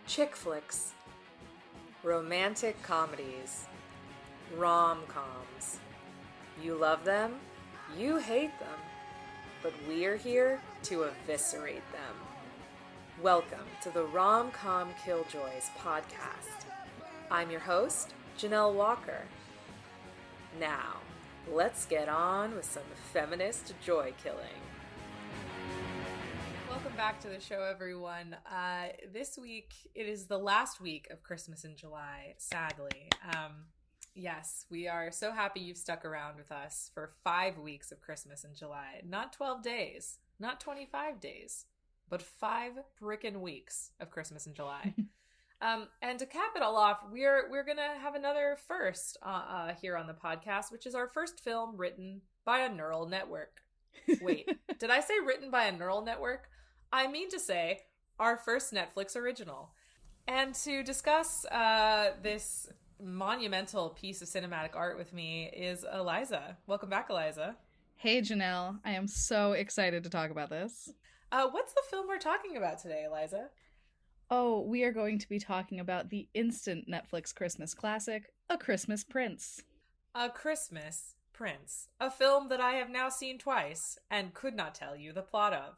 Chick flicks, romantic comedies, rom-coms. You love them, you hate them, but we're here to eviscerate them. Welcome to the RomCom Killjoys podcast. I'm your host, Jonelle Walker. Now, let's get on with some feminist joy killing. Welcome back to the show, everyone. This week, it is the last week of Christmas in July, sadly. Yes, we are so happy you've stuck around with us for 5 weeks of Christmas in July. Not 12 days, not 25 days, but 5 frickin' weeks of Christmas in July. And to cap it all off, we're gonna have another first here on the podcast, which is our first film written by a neural network. Wait, did I say written by a neural network? I mean to say our first Netflix original. And to discuss this monumental piece of cinematic art with me is Eliza. Welcome back, Eliza. Hey, Jonelle. I am so excited to talk about this. What's the film we're talking about today, Eliza? Oh, we are going to be talking about the instant Netflix Christmas classic, A Christmas Prince. A Christmas Prince. A film that I have now seen twice and could not tell you the plot of.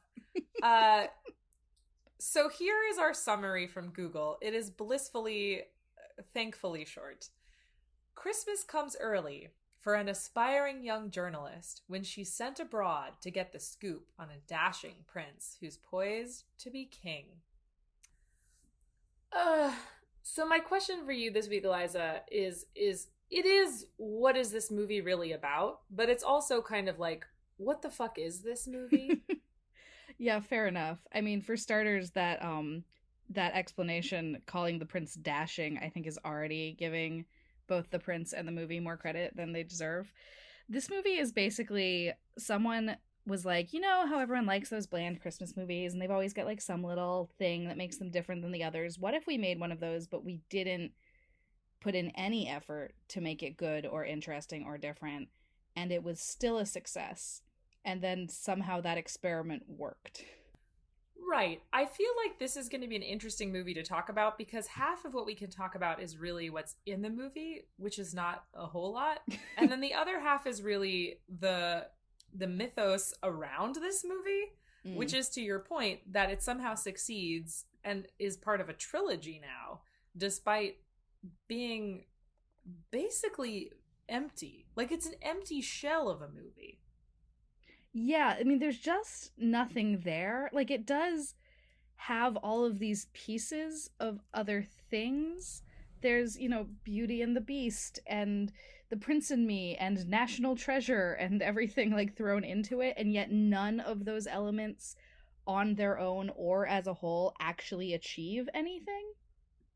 So here is our summary from Google. It is blissfully, thankfully short. Christmas comes early for an aspiring young journalist when she's sent abroad to get the scoop on a dashing prince who's poised to be king. So my question for you this week, Eliza, is what is this movie really about? But it's also kind of like, what the fuck is this movie? Yeah, fair enough. I mean, for starters, that explanation, calling the prince dashing, I think is already giving both the prince and the movie more credit than they deserve. This movie is basically someone was like, you know how everyone likes those bland Christmas movies and they've always got like some little thing that makes them different than the others. What if we made one of those, but we didn't put in any effort to make it good or interesting or different, and it was still a success? And then somehow that experiment worked. Right. I feel like this is going to be an interesting movie to talk about because half of what we can talk about is really what's in the movie, which is not a whole lot. And then the other half is really the mythos around this movie, which is, to your point, that it somehow succeeds and is part of a trilogy now, despite being basically empty. Like, it's an empty shell of a movie. Yeah, I mean, there's just nothing there. Like, it does have all of these pieces of other things. There's, Beauty and the Beast and The Prince and Me and National Treasure and everything like thrown into it, and yet none of those elements on their own or as a whole actually achieve anything.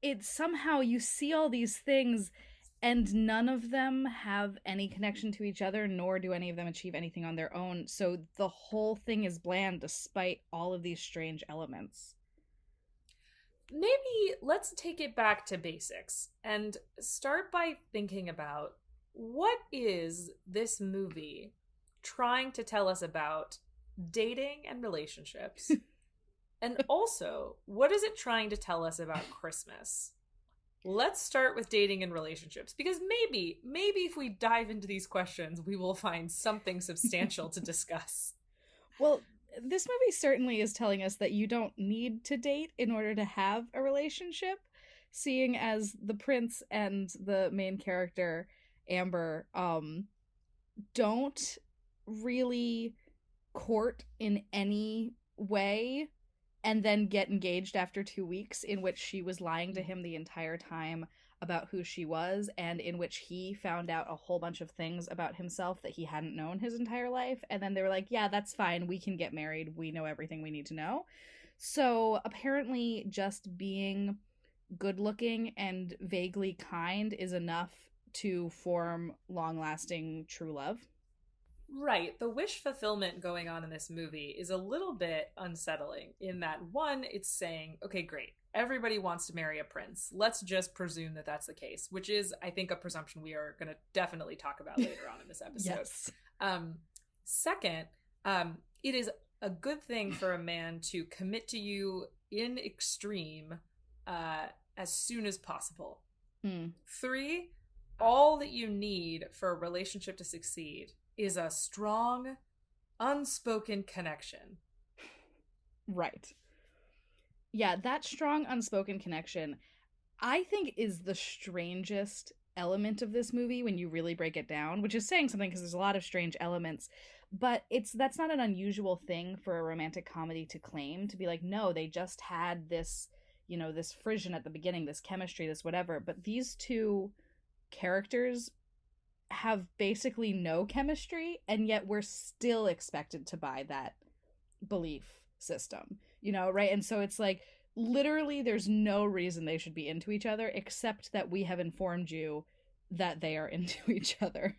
It's somehow you see all these things and none of them have any connection to each other, nor do any of them achieve anything on their own. So the whole thing is bland despite all of these strange elements. Maybe let's take it back to basics and start by thinking about what is this movie trying to tell us about dating and relationships? And also, what is it trying to tell us about Christmas? Let's start with dating and relationships, because maybe if we dive into these questions, we will find something substantial to discuss. Well, this movie certainly is telling us that you don't need to date in order to have a relationship, seeing as the prince and the main character, Amber, don't really court in any way and then get engaged after 2 weeks, in which she was lying to him the entire time about who she was, and in which he found out a whole bunch of things about himself that he hadn't known his entire life. And then they were like, yeah, that's fine, we can get married, we know everything we need to know. So apparently just being good looking and vaguely kind is enough to form long-lasting true love. Right. The wish fulfillment going on in this movie is a little bit unsettling in that, one, it's saying, okay, great, everybody wants to marry a prince. Let's just presume that that's the case, which is, I think, a presumption we are going to definitely talk about later on in this episode. Yes. Second, it is a good thing for a man to commit to you in extreme as soon as possible. Hmm. 3, all that you need for a relationship to succeed is a strong, unspoken connection. Right. Yeah, that strong unspoken connection, I think, is the strangest element of this movie when you really break it down, which is saying something because there's a lot of strange elements. But that's not an unusual thing for a romantic comedy to claim, to be like, no, they just had this, this frisson at the beginning, this chemistry, this whatever. But these two characters have basically no chemistry, and yet we're still expected to buy that belief system, right? And so it's like, literally, there's no reason they should be into each other except that we have informed you that they are into each other.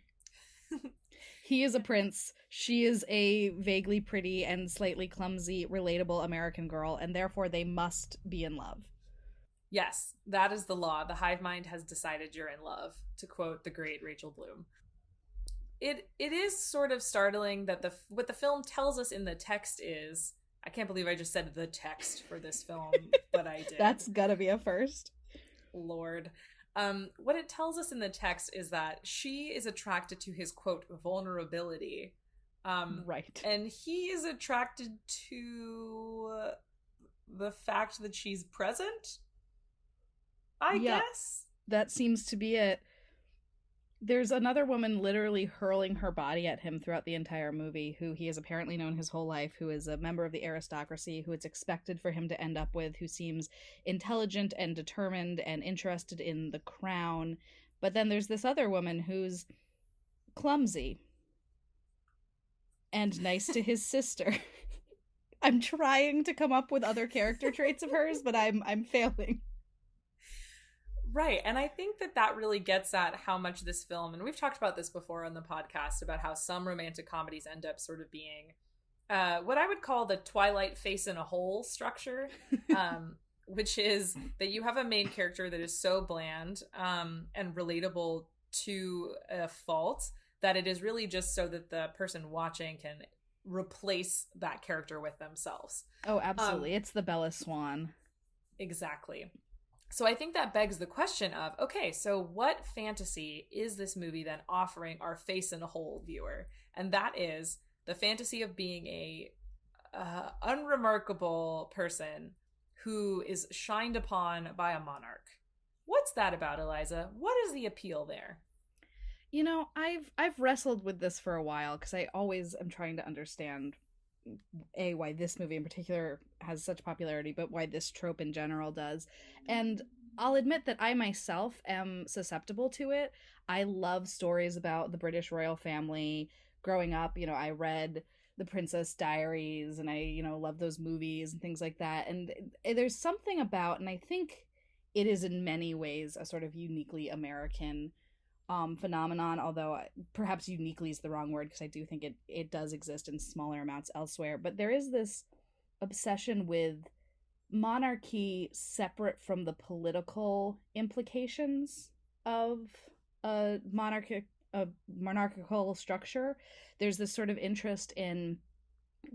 He is a prince, she is a vaguely pretty and slightly clumsy, relatable American girl, and therefore they must be in love. Yes, that is the law. The hive mind has decided you're in love, to quote the great Rachel Bloom. It is sort of startling that the what the film tells us in the text is, I can't believe I just said the text for this film, but I did. That's gotta be a first. Lord. What it tells us in the text is that she is attracted to his quote vulnerability, Right. and he is attracted to the fact that she's present. I Yeah, guess. that seems to be it. There's another woman literally hurling her body at him throughout the entire movie, who he has apparently known his whole life, who is a member of the aristocracy, who it's expected for him to end up with, who seems intelligent and determined and interested in the crown. But then there's this other woman who's clumsy and nice to his sister. I'm trying to come up with other character traits of hers, but I'm failing. Right. And I think that that really gets at how much this film, and we've talked about this before on the podcast, about how some romantic comedies end up sort of being what I would call the Twilight face in a hole structure, which is that you have a main character that is so bland and relatable to a fault that it is really just so that the person watching can replace that character with themselves. Oh, absolutely. It's the Bella Swan. Exactly. So I think that begs the question of, okay, so what fantasy is this movie then offering our face in a hole viewer? And that is the fantasy of being a unremarkable person who is shined upon by a monarch. What's that about, Eliza? What is the appeal there? I've wrestled with this for a while because I always am trying to understand, a, why this movie in particular has such popularity, but why this trope in general does. And I'll admit that I myself am susceptible to it. I love stories about the British royal family. Growing up, I read the Princess Diaries, and I, love those movies and things like that. And there's something about, and I think it is in many ways a sort of uniquely American phenomenon, although perhaps uniquely is the wrong word, because I do think it does exist in smaller amounts elsewhere. But there is this obsession with monarchy separate from the political implications of a monarchical structure. There's this sort of interest in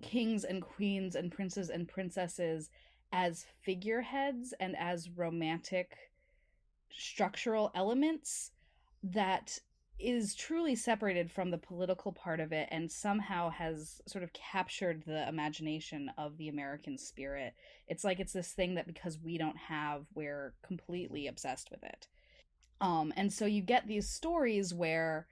kings and queens and princes and princesses as figureheads and as romantic structural elements that is truly separated from the political part of it, and somehow has sort of captured the imagination of the American spirit. It's like it's this thing that, because we don't have, we're completely obsessed with it. And so you get these stories where,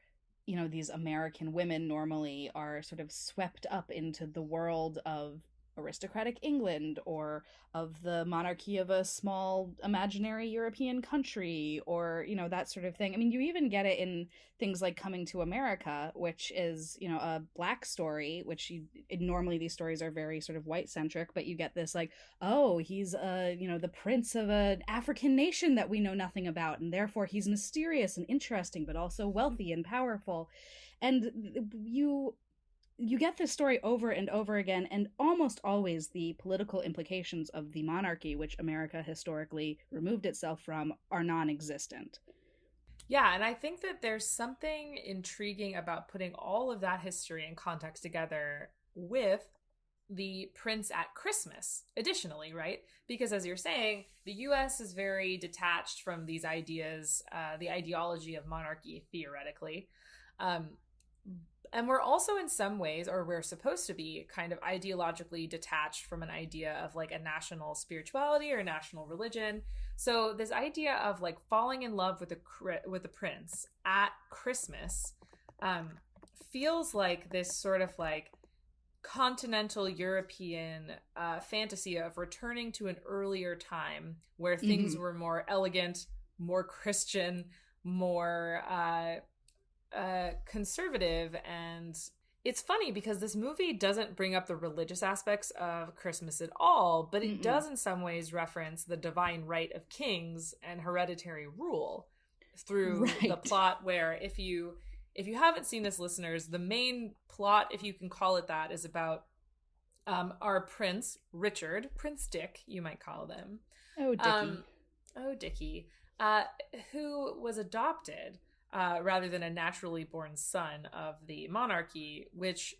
these American women normally are sort of swept up into the world of aristocratic England, or of the monarchy of a small imaginary European country, or, that sort of thing. I mean, you even get it in things like Coming to America, which is, a black story, which normally these stories are very sort of white centric, but you get this like, oh, he's the prince of an African nation that we know nothing about, and therefore he's mysterious and interesting, but also wealthy and powerful. And you get this story over and over again, and almost always the political implications of the monarchy, which America historically removed itself from, are non-existent. Yeah, and I think that there's something intriguing about putting all of that history and context together with the prince at Christmas, additionally, right? Because as you're saying, the US is very detached from these ideas, the ideology of monarchy, theoretically. Um, and we're also, in some ways, or we're supposed to be, kind of ideologically detached from an idea of like a national spirituality or national religion. So this idea of like falling in love with a prince at Christmas um, feels like this sort of like continental European fantasy of returning to an earlier time where things Mm-hmm. were more elegant, more Christian, more conservative. And it's funny because this movie doesn't bring up the religious aspects of Christmas at all, but it Mm-mm. does in some ways reference the divine right of kings and hereditary rule through the Right. plot where if you haven't seen this, listeners, the main plot, if you can call it that, is about our prince Richard, Prince Dick, you might call them. Oh, Um, Dickie. oh, Dickie, who was adopted rather than a naturally born son of the monarchy, which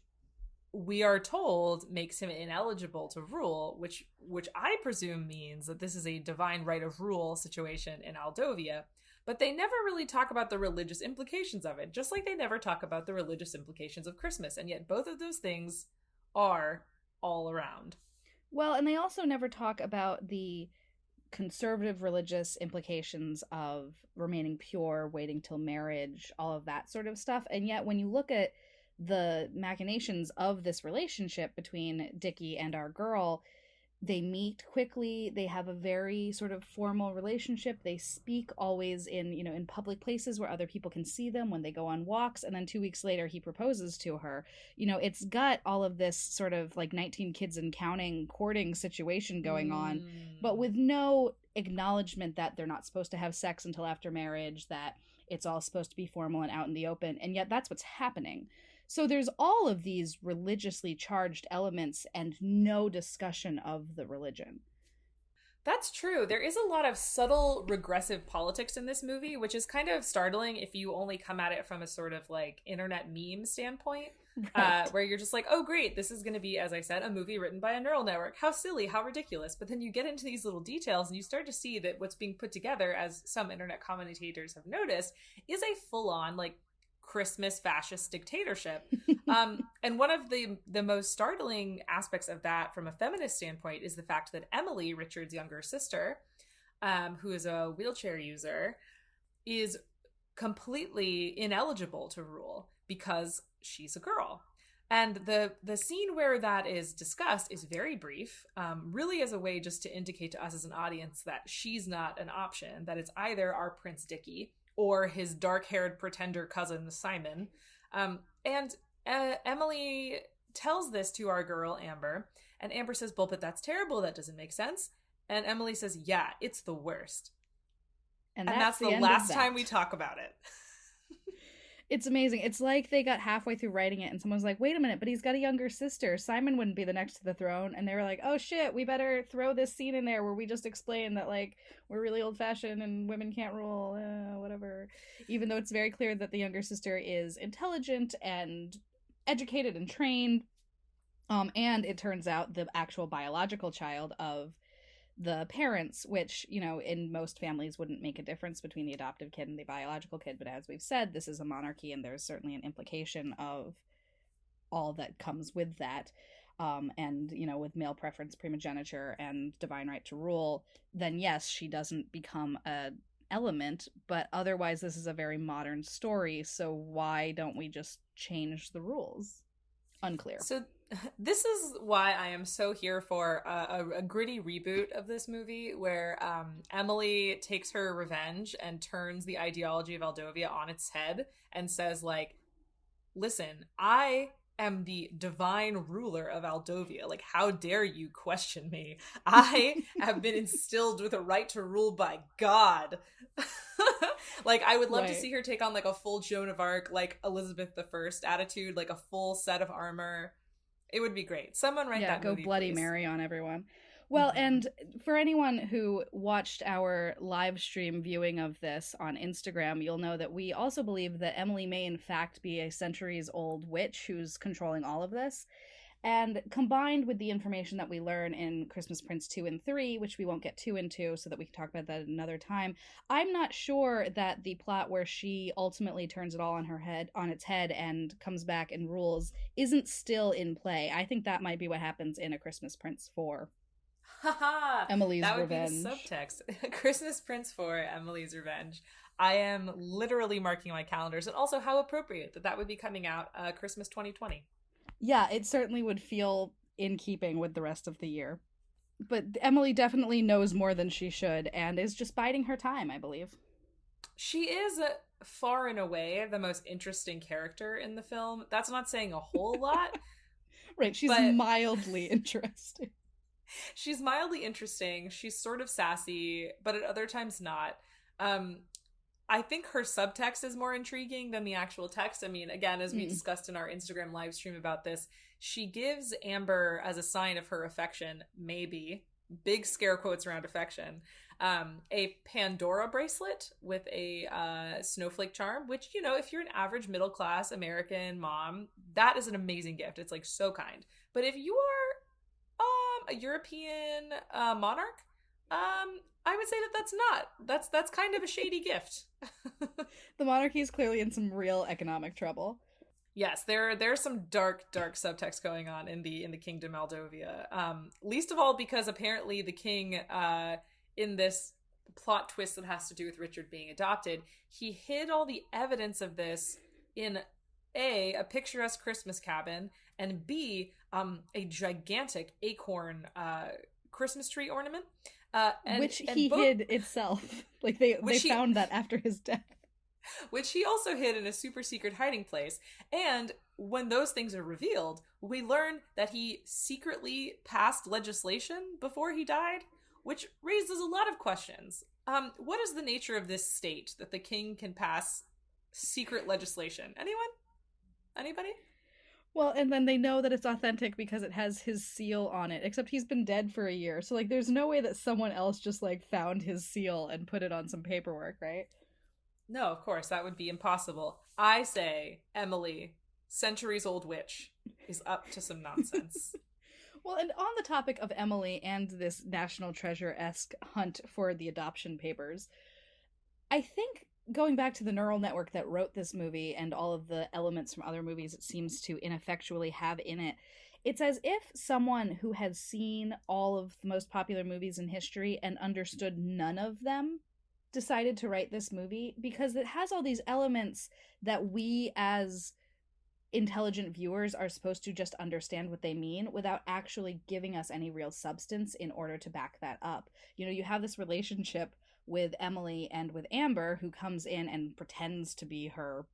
we are told makes him ineligible to rule, which I presume means that this is a divine right of rule situation in Aldovia. But they never really talk about the religious implications of it, just like they never talk about the religious implications of Christmas. And yet both of those things are all around. Well, and they also never talk about the conservative religious implications of remaining pure, waiting till marriage, all of that sort of stuff. And yet, when you look at the machinations of this relationship between Dickie and our girl, they meet quickly, they have a very sort of formal relationship, they speak always in, in public places where other people can see them when they go on walks, and then 2 weeks later he proposes to her. It's got all of this sort of like 19 kids and counting courting situation going on, but Mm. with no acknowledgement that they're not supposed to have sex until after marriage, that it's all supposed to be formal and out in the open, and yet that's what's happening. So there's all of these religiously charged elements and no discussion of the religion. That's true. There is a lot of subtle regressive politics in this movie, which is kind of startling if you only come at it from a sort of like internet meme standpoint, Right. where you're just like, oh, great, this is going to be, as I said, a movie written by a neural network. How silly, how ridiculous. But then you get into these little details and you start to see that what's being put together, as some internet commentators have noticed, is a full on like Christmas fascist dictatorship. And one of the most startling aspects of that from a feminist standpoint is the fact that Emily, Richard's younger sister, who is a wheelchair user, is completely ineligible to rule because she's a girl. And the scene where that is discussed is very brief, really as a way just to indicate to us as an audience that she's not an option, that it's either our Prince Dicky or his dark-haired pretender cousin Simon. And Emily tells this to our girl Amber, and Amber says, "Well, but that's terrible. That doesn't make sense." And Emily says, "Yeah, it's the worst." And And that's that's the the end of last time we that. talk about it. It's amazing. It's like they got halfway through writing it and someone's like, wait a minute, but he's got a younger sister. Simon wouldn't be the next to the throne. And they were like, oh shit, we better throw this scene in there where we just explain that, like, we're really old fashioned and women can't rule, whatever. Even though it's very clear that the younger sister is intelligent and educated and trained. And it turns out the actual biological child of the parents, which, in most families wouldn't make a difference between the adoptive kid and the biological kid. But as we've said, this is a monarchy, and there's certainly an implication of all that comes with that. And, with male preference, primogeniture, and divine right to rule, then yes, she doesn't become a element, but otherwise this is a very modern story, so why don't we just change the rules? Unclear. So this is why I am so here for a gritty reboot of this movie where Emily takes her revenge and turns the ideology of Aldovia on its head and says, like, listen, I am the divine ruler of Aldovia. Like, how dare you question me? I have been instilled with a right to rule by God. Like, I would love to Right. see her take on like a full Joan of Arc, like Elizabeth the First attitude, like a full set of armor. It would be great. Someone write Yeah, that go movie, Bloody please. Mary on everyone. Well, Mm-hmm. and for anyone who watched our live stream viewing of this on Instagram, you'll know that we also believe that Emily may, in fact, be a centuries old witch who's controlling all of this. And combined with the information that we learn in Christmas Prince 2 and 3, which we won't get too into so that we can talk about that another time, I'm not sure that the plot where she ultimately turns it all on its head and comes back and rules isn't still in play. I think that might be what happens in A Christmas Prince 4. Haha, Emily's that would be the Revenge. subtext. Christmas Prince for Emily's Revenge. I am literally marking my calendars, and also how appropriate that that would be coming out Christmas 2020. Yeah, it certainly would feel in keeping with the rest of the year. But Emily definitely knows more than she should and is just biding her time, I believe. She is far and away the most interesting character in the film. That's not saying a whole lot, Right, she's but mildly interesting. she's mildly interesting. She's sort of sassy, but at other times not. Um, I think her subtext is more intriguing than the actual text. I mean, again, as we discussed in our Instagram live stream about this, she gives Amber, as a sign of her affection, maybe, big scare quotes around affection, a Pandora bracelet with a snowflake charm, which, you know, if you're an average middle class American mom, that is an amazing gift. It's like so kind. But if you are a European monarch, I would say that that's not. That's kind of a shady gift. The monarchy is clearly in some real economic trouble. Yes, there's some dark subtext going on in the Kingdom Moldovia. Least of all because apparently the king, in this plot twist that has to do with Richard being adopted, he hid all the evidence of this in a picturesque Christmas cabin, and B, a gigantic acorn Christmas tree ornament. Which And he both hid itself. Like they which he found that after his death. which he also hid in a super secret hiding place. And when those things are revealed, we learn that he secretly passed legislation before he died, which raises a lot of questions. What is the nature of this state that the king can pass secret legislation? Anyone? Anybody? Well, and then they know that it's authentic because it has his seal on it, except he's been dead for a year. So like there's no way that someone else just like found his seal and put it on some paperwork, right? No, of course, that would be impossible. I say Emily, centuries old witch, is up to some nonsense. Well, and on the topic of Emily and this National Treasure-esque hunt for the adoption papers, I think going back to the neural network that wrote this movie and all of the elements from other movies it seems to ineffectually have in it, it's as if someone who had seen all of the most popular movies in history and understood none of them decided to write this movie because it has all these elements that we as intelligent viewers are supposed to just understand what they mean without actually giving us any real substance in order to back that up. You know, you have this relationship with Emily and with Amber who comes in and pretends to be her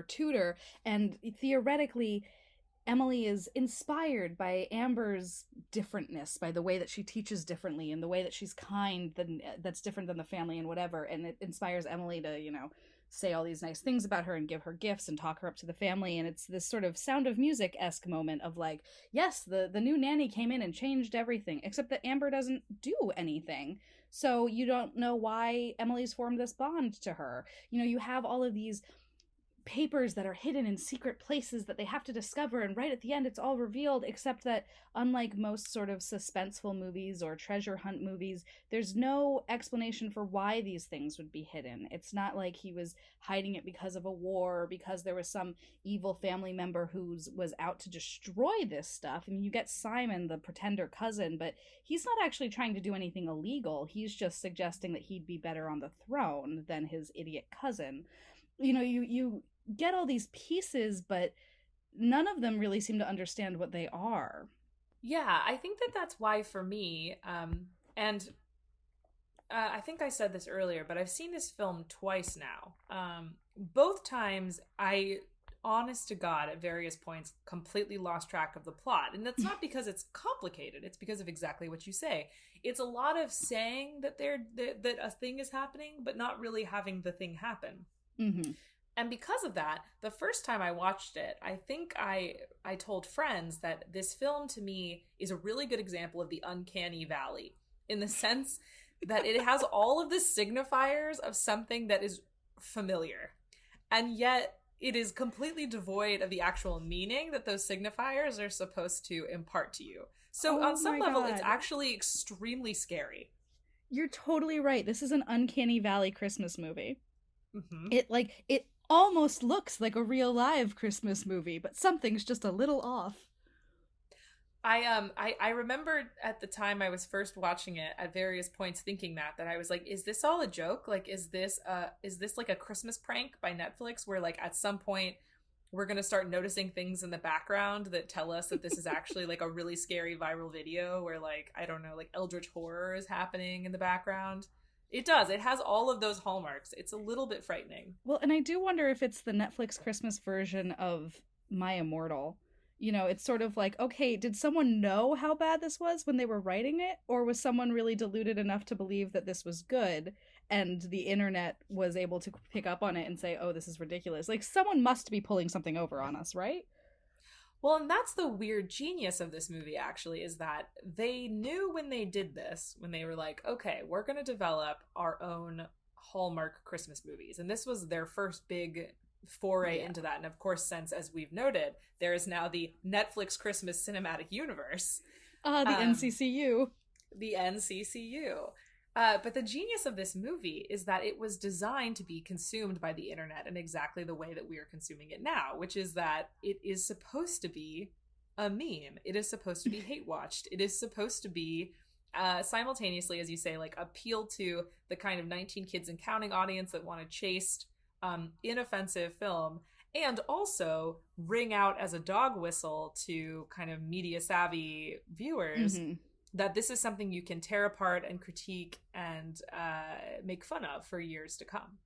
tutor, and theoretically Emily is inspired by Amber's differentness, by the way that she teaches differently and the way that she's kind, that's different than the family and whatever, and it inspires Emily to, you know, say all these nice things about her and give her gifts and talk her up to the family. And it's this sort of Sound of Music-esque moment of like, yes, the new nanny came in and changed everything, except that Amber doesn't do anything. So you don't know why Emily's formed this bond to her. You know, you have all of these papers that are hidden in secret places that they have to discover, and right at the end it's all revealed, except that unlike most sort of suspenseful movies or treasure hunt movies, there's no explanation for why these things would be hidden. It's not like he was hiding it because of a war or because there was some evil family member who was out to destroy this stuff. I mean, you get Simon, the pretender cousin, but he's not actually trying to do anything illegal. He's just suggesting that he'd be better on the throne than his idiot cousin. You know, you get all these pieces, but none of them really seem to understand what they are. Yeah, I think that that's why for me, and I think I said this earlier, but I've seen this film twice now. Both times, I, honest to God, at various points, completely lost track of the plot. And that's not because it's complicated. It's because of exactly what you say. It's a lot of saying that that a thing is happening, but not really having the thing happen. Mm-hmm. And because of that, the first time I watched it, I think I told friends that this film to me is a really good example of the uncanny valley, in the sense that it has all of the signifiers of something that is familiar. And yet it is completely devoid of the actual meaning that those signifiers are supposed to impart to you. So Oh on some my level, it's god. actually extremely scary. You're totally right. This is an uncanny valley Christmas movie. Hmm. It almost looks like a real live Christmas movie, but something's just a little off. I remember at the time I was first watching it at various points thinking that I was like, is this all a joke? Like, is this like a Christmas prank by Netflix where like at some point we're gonna start noticing things in the background that tell us that this is actually like a really scary viral video where like, I don't know, like eldritch horror is happening in the background. It does. It has all of those hallmarks. It's a little bit frightening. Well, and I do wonder if it's the Netflix Christmas version of My Immortal. It's sort of like, okay, did someone know how bad this was when they were writing it? Or was someone really deluded enough to believe that this was good? And the internet was able to pick up on it and say, oh, this is ridiculous. Like, someone must be pulling something over on us, right? Well, and that's the weird genius of this movie, actually, is that they knew when they did this, when they were like, okay, we're going to develop our own Hallmark Christmas movies. And this was their first big foray Yeah. into that. And of course, since, as we've noted, there is now the Netflix Christmas cinematic universe, The um, NCCU. the NCCU. But the genius of this movie is that it was designed to be consumed by the internet in exactly the way that we are consuming it now, which is that it is supposed to be a meme. It is supposed to be hate watched. It is supposed to be simultaneously, as you say, like appeal to the kind of 19 kids and counting audience that want a chaste, inoffensive film, and also ring out as a dog whistle to kind of media savvy viewers Mm-hmm. that this is something you can tear apart and critique and make fun of for years to come.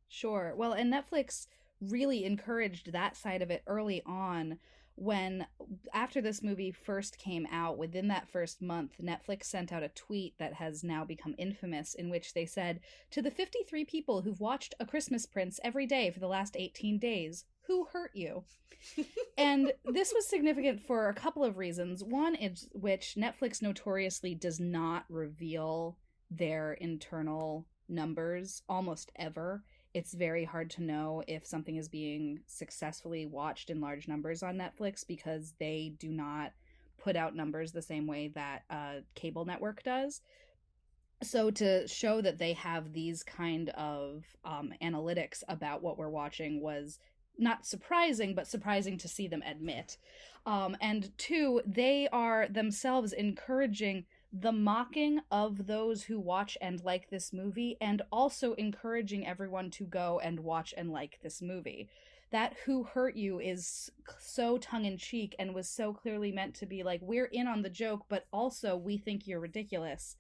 Sure. Well, and Netflix really encouraged that side of it early on when, after this movie first came out, within that first month, Netflix sent out a tweet that has now become infamous, in which they said, to the 53 people who've watched A Christmas Prince every day for the last 18 days, who hurt you? And this was significant for a couple of reasons. One is which Netflix notoriously does not reveal their internal numbers almost ever. It's very hard to know if something is being successfully watched in large numbers on Netflix because they do not put out numbers the same way that a cable network does. So to show that they have these kind of analytics about what we're watching was not surprising, but surprising to see them admit. And two, they are themselves encouraging the mocking of those who watch and like this movie, and also encouraging everyone to go and watch and like this movie. That "who hurt you" is so tongue in cheek and was so clearly meant to be like, we're in on the joke, but also we think you're ridiculous.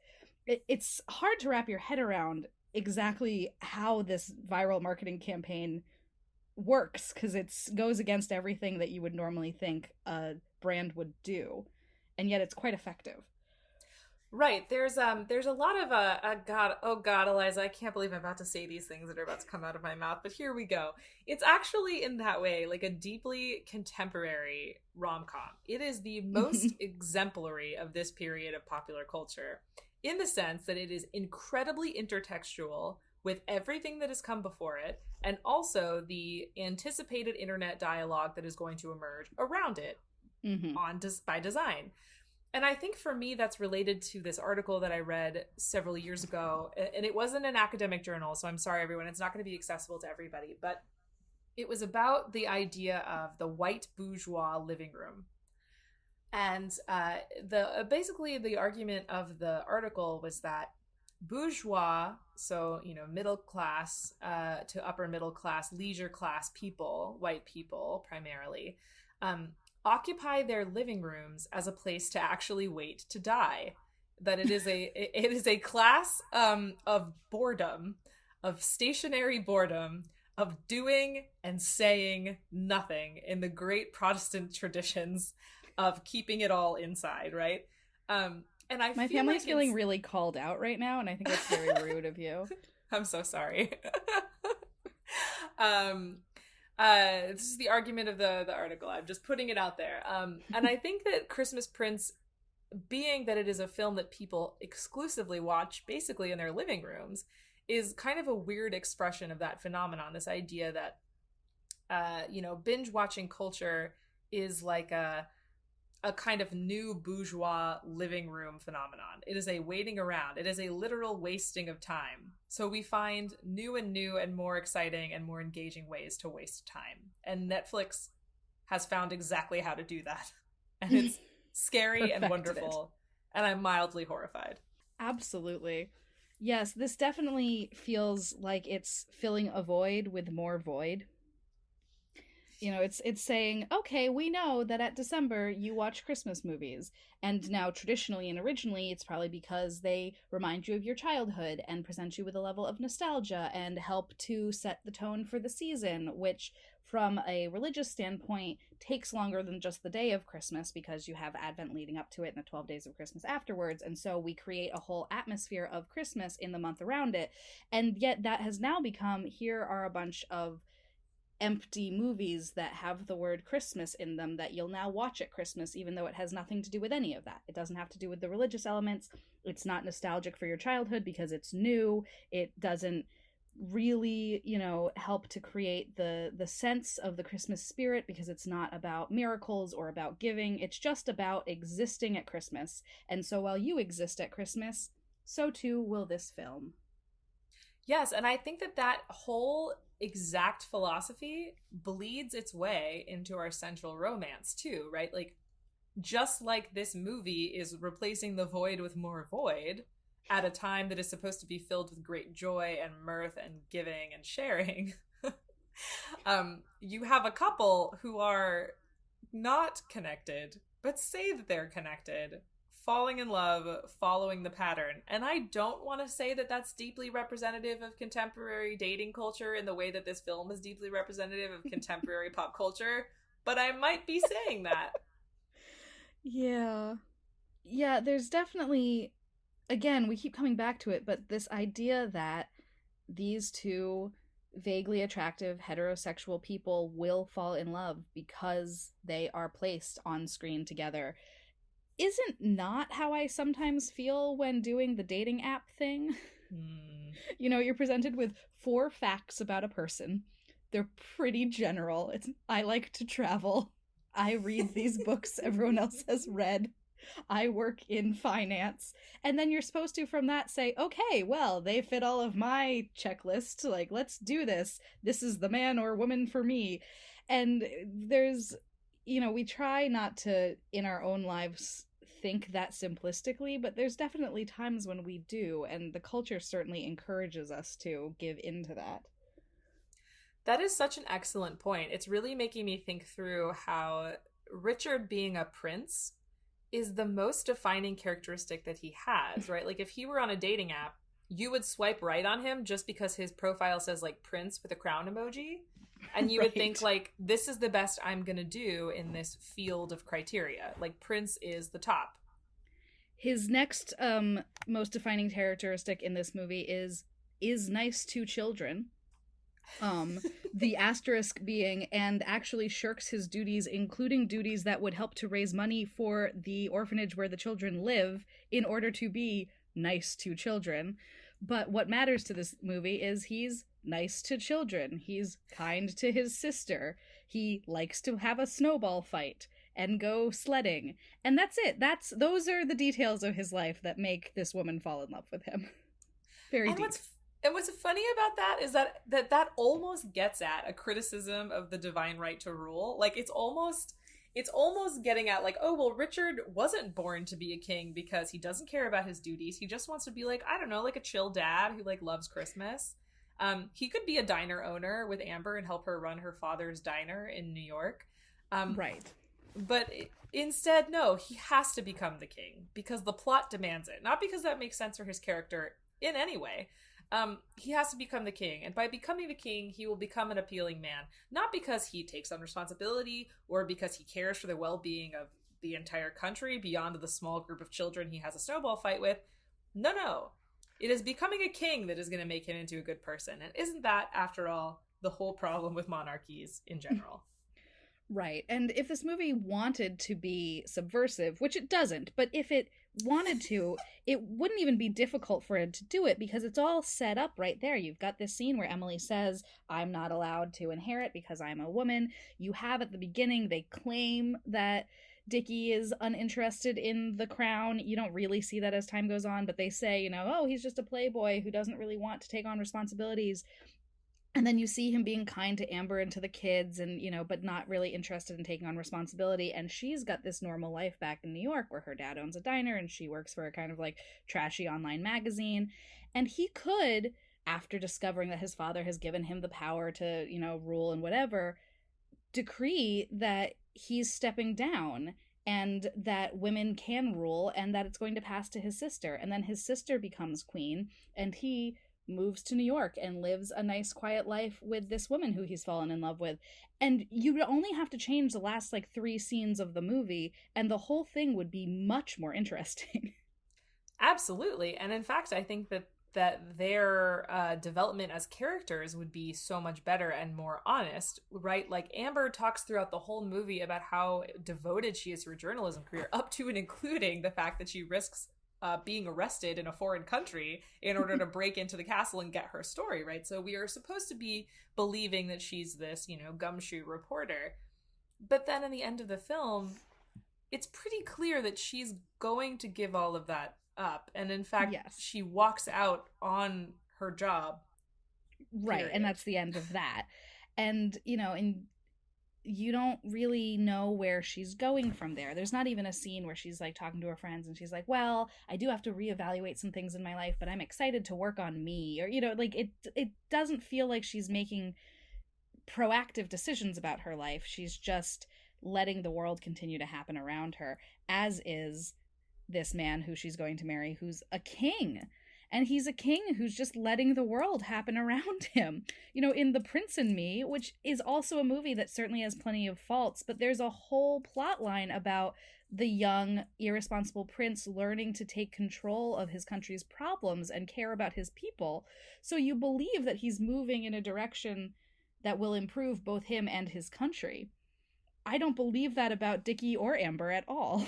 It's hard to wrap your head around exactly how this viral marketing campaign works, because it goes against everything that you would normally think a brand would do, and yet it's quite effective. Right. There's a lot of God, oh God, Eliza, I can't believe I'm about to say these things that are about to come out of my mouth, but here we go. It's actually in that way like a deeply contemporary rom-com. It is the most exemplary of this period of popular culture in the sense that it is incredibly intertextual with everything that has come before it, and also the anticipated internet dialogue that is going to emerge around it Mm-hmm. by design. And I think for me, that's related to this article that I read several years ago. And it wasn't an academic journal, so I'm sorry, everyone. It's not going to be accessible to everybody. But it was about the idea of the white bourgeois living room. And the basically the argument of the article was that bourgeois, so middle class to upper middle class, leisure class people, white people primarily, occupy their living rooms as a place to actually wait to die. That it is a class of boredom, of stationary boredom, of doing and saying nothing in the great Protestant traditions of keeping it all inside, right? And I My feel family's like feeling it's really called out right now, and I think it's very rude of you. I'm so sorry. um this is the argument of the article. I'm just putting it out there. And I think that Christmas Prince, being that it is a film that people exclusively watch basically in their living rooms, is kind of a weird expression of that phenomenon. This idea that binge watching culture is like a kind of new bourgeois living room phenomenon. It is a waiting around. It is a literal wasting of time. So we find new and more exciting and more engaging ways to waste time. And Netflix has found exactly how to do that. And it's scary and Perfected it. wonderful. And I'm mildly horrified. Absolutely. Yes, this definitely feels like it's filling a void with more void. It's saying, okay, we know that at December you watch Christmas movies, and now traditionally and originally it's probably because they remind you of your childhood and present you with a level of nostalgia and help to set the tone for the season, which from a religious standpoint takes longer than just the day of Christmas because you have Advent leading up to it and the 12 days of Christmas afterwards, and so we create a whole atmosphere of Christmas in the month around it. And yet that has now become, here are a bunch of empty movies that have the word Christmas in them that you'll now watch at Christmas, even though it has nothing to do with any of that. It doesn't have to do with the religious elements. It's not nostalgic for your childhood because it's new. It doesn't really, help to create the sense of the Christmas spirit because it's not about miracles or about giving. It's just about existing at Christmas. And so while you exist at Christmas, so too will this film. Yes, and I think that whole exact philosophy bleeds its way into our central romance too, right? Like, just like this movie is replacing the void with more void at a time that is supposed to be filled with great joy and mirth and giving and sharing, you have a couple who are not connected, but say that they're connected, falling in love, following the pattern. And I don't want to say that that's deeply representative of contemporary dating culture in the way that this film is deeply representative of contemporary pop culture, but I might be saying that. Yeah. Yeah, there's definitely, again, we keep coming back to it, but this idea that these two vaguely attractive heterosexual people will fall in love because they are placed on screen together isn't not how I sometimes feel when doing the dating app thing. Hmm. You're presented with 4 facts about a person. They're pretty general. It's I like to travel. I read these books everyone else has read. I work in finance. And then you're supposed to, from that, say, okay, well, they fit all of my checklist. Like, let's do this. This is the man or woman for me. And there's, we try not to, in our own lives, think that simplistically, but there's definitely times when we do. And the culture certainly encourages us to give into that. That is such an excellent point. It's really making me think through how Richard being a prince is the most defining characteristic that he has, right? Like if he were on a dating app, you would swipe right on him just because his profile says like prince with a crown emoji. And you would think like, this is the best I'm going to do in this field of criteria. Like Prince is the top. His next most defining characteristic in this movie is nice to children. The asterisk being, and actually shirks his duties, including duties that would help to raise money for the orphanage where the children live, in order to be nice to children. But what matters to this movie is he's nice to children. He's kind to his sister. He likes to have a snowball fight and go sledding. And that's it. Those are the details of his life that make this woman fall in love with him. Very and deep. What's funny about that is that almost gets at a criticism of the divine right to rule. Like it's almost getting at like, oh well, Richard wasn't born to be a king because he doesn't care about his duties. He just wants to be like, I don't know, like a chill dad who like loves Christmas. He could be a diner owner with Amber and help her run her father's diner in New York. Right. But instead, no, he has to become the king because the plot demands it. Not because that makes sense for his character in any way. He has to become the king, and by becoming the king, he will become an appealing man. Not because he takes on responsibility or because he cares for the well-being of the entire country beyond the small group of children he has a snowball fight with. No. It is becoming a king that is going to make him into a good person. And isn't that, after all, the whole problem with monarchies in general? Right. And if this movie wanted to be subversive, which it doesn't, but if it wanted to, it wouldn't even be difficult for him to do it because it's all set up right there. You've got this scene where Emily says, I'm not allowed to inherit because I'm a woman. You have at the beginning, they claim that Dickie is uninterested in the crown. You don't really see that as time goes on, but they say, oh, he's just a playboy who doesn't really want to take on responsibilities. And then you see him being kind to Amber and to the kids and but not really interested in taking on responsibility, and she's got this normal life back in New York where her dad owns a diner and she works for a kind of like trashy online magazine. And he could, after discovering that his father has given him the power to rule and whatever, decree that he's stepping down and that women can rule and that it's going to pass to his sister, and then his sister becomes queen and he moves to New York and lives a nice quiet life with this woman who he's fallen in love with. And you would only have to change the last like 3 scenes of the movie and the whole thing would be much more interesting. Absolutely. And in fact, I think that their development as characters would be so much better and more honest, right? Like Amber talks throughout the whole movie about how devoted she is to her journalism career, up to and including the fact that she risks being arrested in a foreign country in order to break into the castle and get her story, right? So we are supposed to be believing that she's this, gumshoe reporter. But then in the end of the film, it's pretty clear that she's going to give all of that up. And in fact, Yes. she walks out on her job. Right. Period. And that's the end of that. And, in you don't really know where she's going from there. There's not even a scene where she's like talking to her friends and she's like, well, I do have to reevaluate some things in my life, but I'm excited to work on me. Or, like it doesn't feel like she's making proactive decisions about her life. She's just letting the world continue to happen around her, as is this man who she's going to marry, who's a king. And he's a king who's just letting the world happen around him. In The Prince and Me, which is also a movie that certainly has plenty of faults, but there's a whole plot line about the young, irresponsible prince learning to take control of his country's problems and care about his people. So you believe that he's moving in a direction that will improve both him and his country. I don't believe that about Dickie or Amber at all.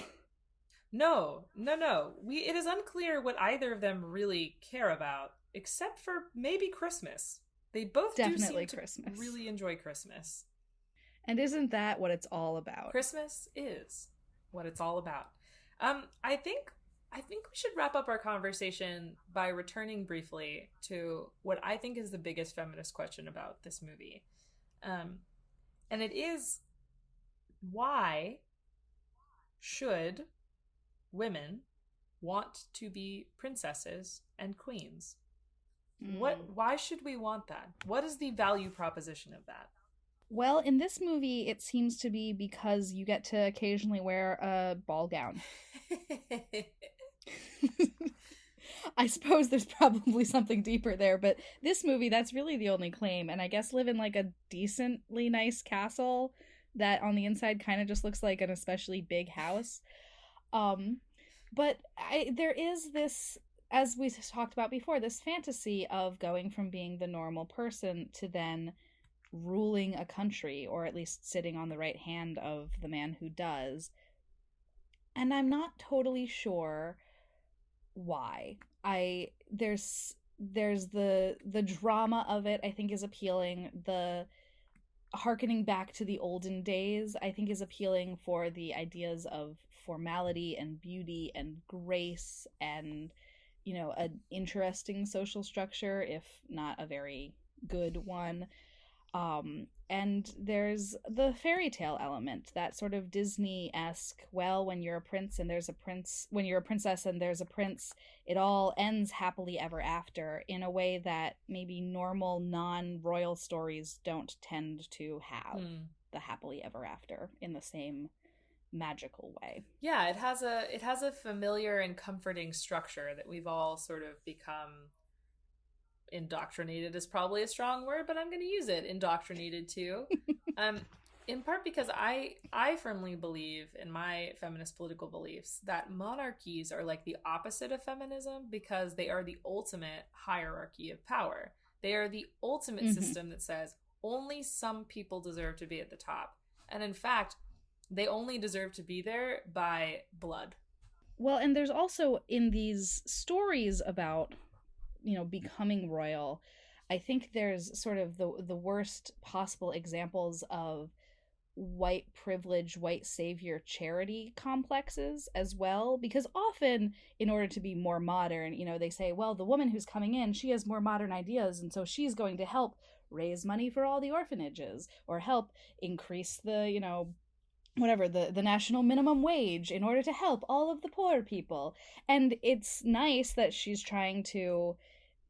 No. It is unclear what either of them really care about, except for maybe Christmas. They both Definitely do seem Christmas. to really enjoy Christmas. And isn't that what it's all about? Christmas is what it's all about. I think we should wrap up our conversation by returning briefly to what I think is the biggest feminist question about this movie. And it is, why should women want to be princesses and queens? Why should we want that? What is the value proposition of that? Well, in this movie, it seems to be because you get to occasionally wear a ball gown. I suppose there's probably something deeper there, but this movie, that's really the only claim. And I guess live in like a decently nice castle that on the inside kind of just looks like an especially big house. But there is this, as we talked about before, this fantasy of going from being the normal person to then ruling a country, or at least sitting on the right hand of the man who does. And I'm not totally sure why. There's the drama of it, I think, is appealing. The harkening back to the olden days, I think, is appealing for the ideas of formality and beauty and grace and an interesting social structure, if not a very good one. And there's the fairy tale element, that sort of Disney-esque, well, when you're a prince and there's a prince, when you're a princess and there's a prince, it all ends happily ever after, in a way that maybe normal non-royal stories don't tend to have the happily ever after in the same magical way. Yeah, it has a familiar and comforting structure that we've all sort of become, indoctrinated is probably a strong word, but I'm going to use it, indoctrinated to. In part because I firmly believe, in my feminist political beliefs, that monarchies are like the opposite of feminism, because they are the ultimate hierarchy of power. They are the ultimate system that says only some people deserve to be at the top. And in fact, they only deserve to be there by blood. Well, and there's also in these stories about, becoming royal, I think there's sort of the worst possible examples of white privilege, white savior charity complexes as well. Because often, in order to be more modern, they say, well, the woman who's coming in, she has more modern ideas, and so she's going to help raise money for all the orphanages or help increase the, whatever, the national minimum wage in order to help all of the poor people. And it's nice that she's trying to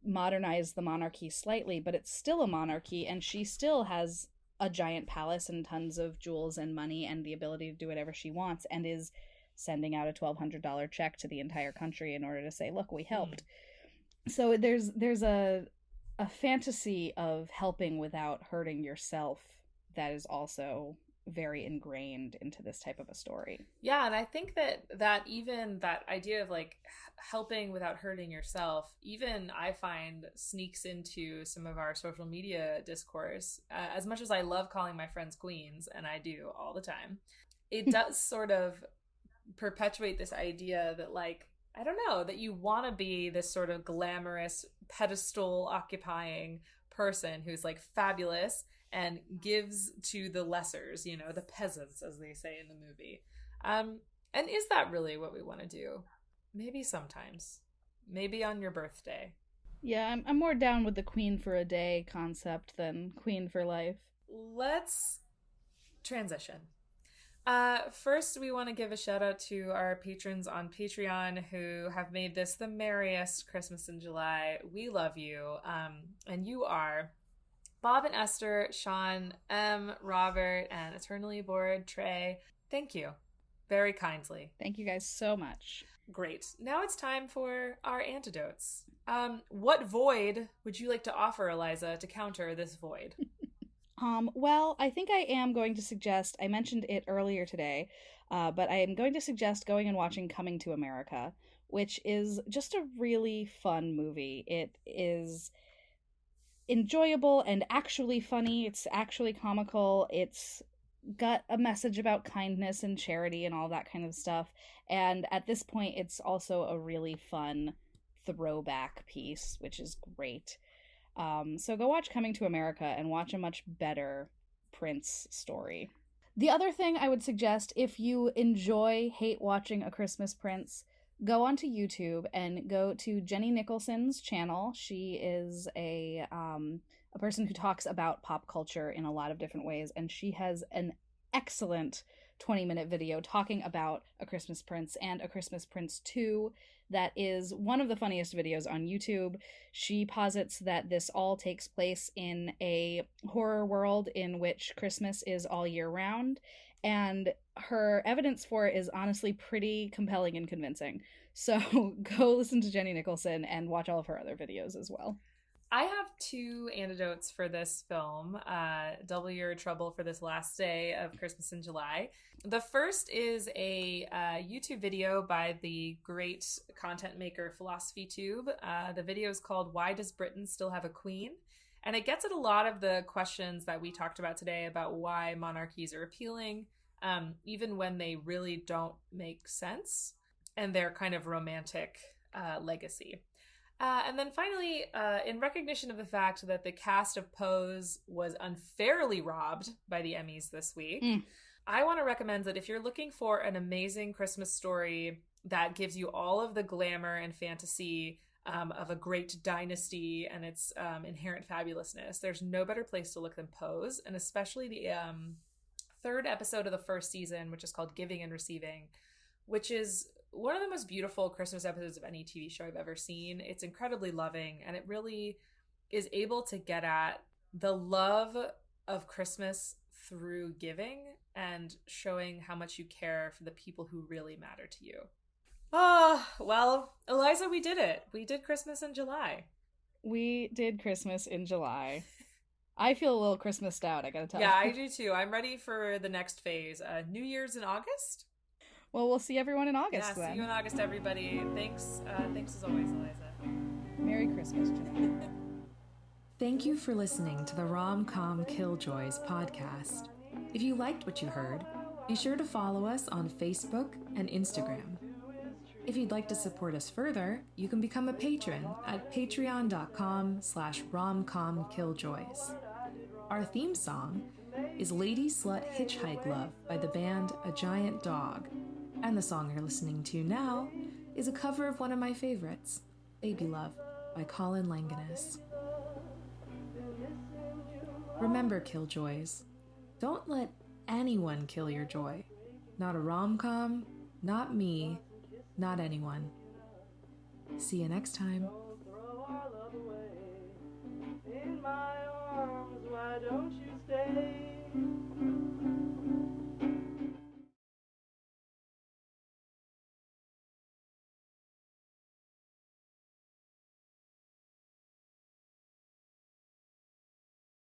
modernize the monarchy slightly, but it's still a monarchy, and she still has a giant palace and tons of jewels and money and the ability to do whatever she wants, and is sending out a $1,200 check to the entire country in order to say, look, we helped. So there's a fantasy of helping without hurting yourself that is also very ingrained into this type of a story. Yeah, and I think that even that idea of like helping without hurting yourself, even I find sneaks into some of our social media discourse. As much as I love calling my friends queens, and I do all the time, it does sort of perpetuate this idea that, like, I don't know, that you want to be this sort of glamorous pedestal occupying person who's like fabulous and gives to the lessers, the peasants, as they say in the movie. And is that really what we want to do? Maybe sometimes. Maybe on your birthday. Yeah, I'm more down with the queen for a day concept than queen for life. Let's transition. First, we want to give a shout out to our patrons on Patreon who have made this the merriest Christmas in July. We love you. And you are Bob and Esther, Sean, M, Robert, and eternally bored Trey. Thank you very kindly. Thank you guys so much. Great. Now it's time for our antidotes. What void would you like to offer, Eliza, to counter this void? Well, I think I am going to suggest, I mentioned it earlier today, but I am going to suggest going and watching Coming to America, which is just a really fun movie. It is enjoyable and actually funny. It's actually comical. It's got a message about kindness and charity and all that kind of stuff. And at this point, it's also a really fun throwback piece, which is great. So go watch Coming to America and watch a much better Prince story. The other thing I would suggest, if you hate watching A Christmas Prince, go onto YouTube and go to Jenny Nicholson's channel. She is a person who talks about pop culture in a lot of different ways, and she has an excellent 20-minute video talking about A Christmas Prince and A Christmas Prince 2 that is one of the funniest videos on YouTube. She posits that this all takes place in a horror world in which Christmas is all year round, and her evidence for it is honestly pretty compelling and convincing. So go listen to Jenny Nicholson and watch all of her other videos as well. I have two antidotes for this film. Double your trouble for this last day of Christmas in July. The first is a YouTube video by the great content maker PhilosophyTube. The video is called "Why Does Britain Still Have a Queen?" And it gets at a lot of the questions that we talked about today about why monarchies are appealing, even when they really don't make sense, and their kind of romantic legacy. And then finally, in recognition of the fact that the cast of Pose was unfairly robbed by the Emmys this week, I want to recommend that if you're looking for an amazing Christmas story that gives you all of the glamour and fantasy of a great dynasty and its inherent fabulousness, there's no better place to look than Pose, and especially the third episode of the first season, which is called Giving and Receiving, which is one of the most beautiful Christmas episodes of any TV show I've ever seen. It's incredibly loving, and it really is able to get at the love of Christmas through giving and showing how much you care for the people who really matter to you. Well, Eliza, we did it. We did Christmas in July. We did Christmas in July. I feel a little Christmased out, I gotta tell you. Yeah, I do too. I'm ready for the next phase. New Year's in August? Well, we'll see everyone in August then. See you in August, everybody. Thanks as always, Eliza. Merry Christmas, Janelle. Thank you for listening to the RomCom Killjoys podcast. If you liked what you heard, be sure to follow us on Facebook and Instagram. If you'd like to support us further, you can become a patron at patreon.com/RomCom Killjoys. Our theme song is Lady Slut Hitchhike Love by the band A Giant Dog, and the song you're listening to now is a cover of one of my favorites, Baby Love by Colin Langanis. Remember, Killjoys, don't let anyone kill your joy. Not a rom-com, not me, not anyone. See you next time. In my arms, why don't you stay?